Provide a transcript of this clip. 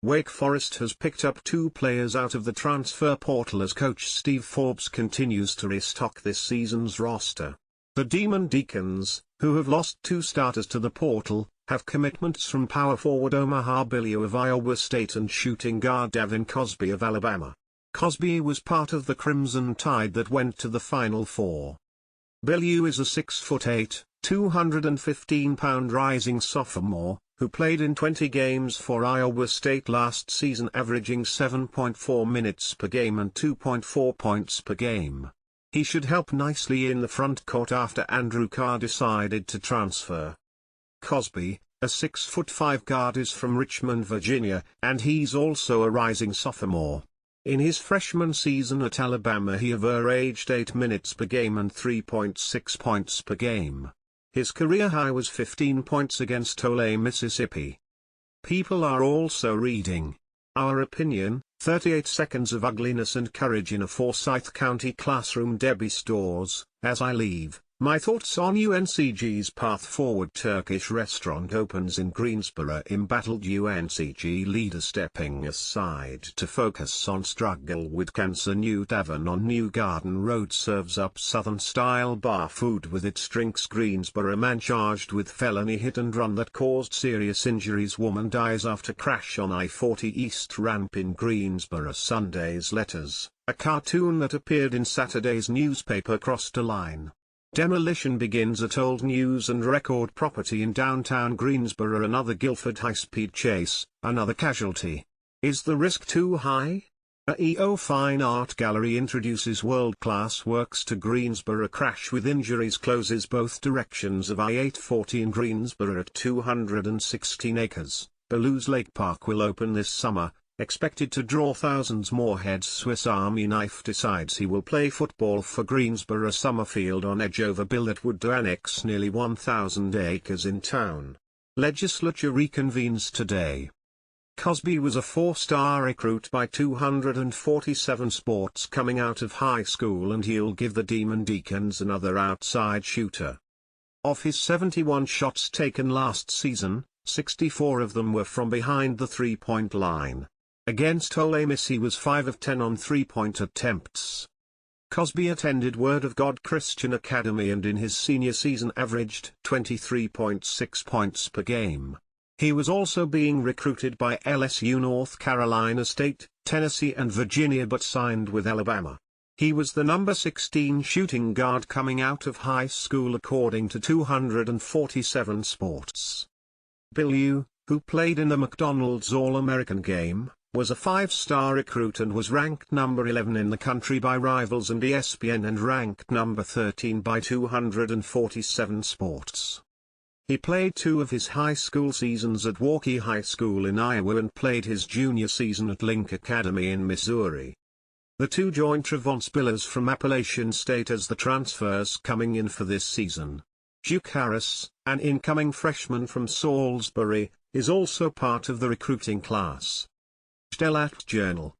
Wake Forest has picked up 2 players out of the transfer portal as coach Steve Forbes continues to restock this season's roster. The Demon Deacons, who have lost 2 starters to the portal, have commitments from power forward Omaha Biliew of Iowa State and shooting guard Davin Cosby of Alabama. Cosby was part of the Crimson Tide that went to the Final Four. Biliew is a 6'8", 215-pound rising sophomore, who played in 20 games for Iowa State last season, averaging 7.4 minutes per game and 2.4 points per game. He should help nicely in the front court after Andrew Carr decided to transfer. Cosby, a 6'5" guard, is from Richmond, Virginia, and he's also a rising sophomore. In his freshman season at Alabama he averaged 8 minutes per game and 3.6 points per game. His career high was 15 points against Ole, Mississippi. People are also reading Our Opinion, 38 Seconds of Ugliness and Courage in a Forsyth County Classroom. Debbie Stores, As I Leave, My Thoughts on UNCG's Path Forward. Turkish restaurant opens in Greensboro. Embattled UNCG leader stepping aside to focus on struggle with cancer. New Tavern on New Garden Road serves up Southern-style bar food with its drinks. Greensboro man charged with felony hit and run that caused serious injuries. Woman dies after crash on I-40 East ramp in Greensboro. Sunday's Letters, a cartoon that appeared in Saturday's newspaper, crossed a line. Demolition begins at Old News and Record property in downtown Greensboro. Another Guilford high-speed chase, another casualty. Is the risk too high? A EO Fine Art Gallery introduces world-class works to Greensboro. Crash with injuries closes both directions of I-840 in Greensboro at 216 acres. Bellew's Lake Park will open this summer, expected to draw thousands more heads. Swiss Army Knife decides he will play football for Greensboro. Summerfield on edge over bill that would annex nearly 1,000 acres in town. Legislature reconvenes today. Cosby was a 4-star recruit by 247 sports coming out of high school, and he'll give the Demon Deacons another outside shooter. Of his 71 shots taken last season, 64 of them were from behind the three-point line. Against Ole Miss he was 5 of 10 on three-point attempts. Cosby attended Word of God Christian Academy and in his senior season averaged 23.6 points per game. He was also being recruited by LSU, North Carolina State, Tennessee and Virginia, but signed with Alabama. He was the number 16 shooting guard coming out of high school according to 247 sports. Biliew, who played in the McDonald's All-American game, was a 5-star recruit and was ranked number 11 in the country by Rivals and ESPN and ranked number 13 by 247 sports. He played 2 of his high school seasons at Waukee High School in Iowa and played his junior season at Link Academy in Missouri. The 2 joined Trevon Spillers from Appalachian State as the transfers coming in for this season. Duke Harris, an incoming freshman from Salisbury, is also part of the recruiting class. Stellat Journal.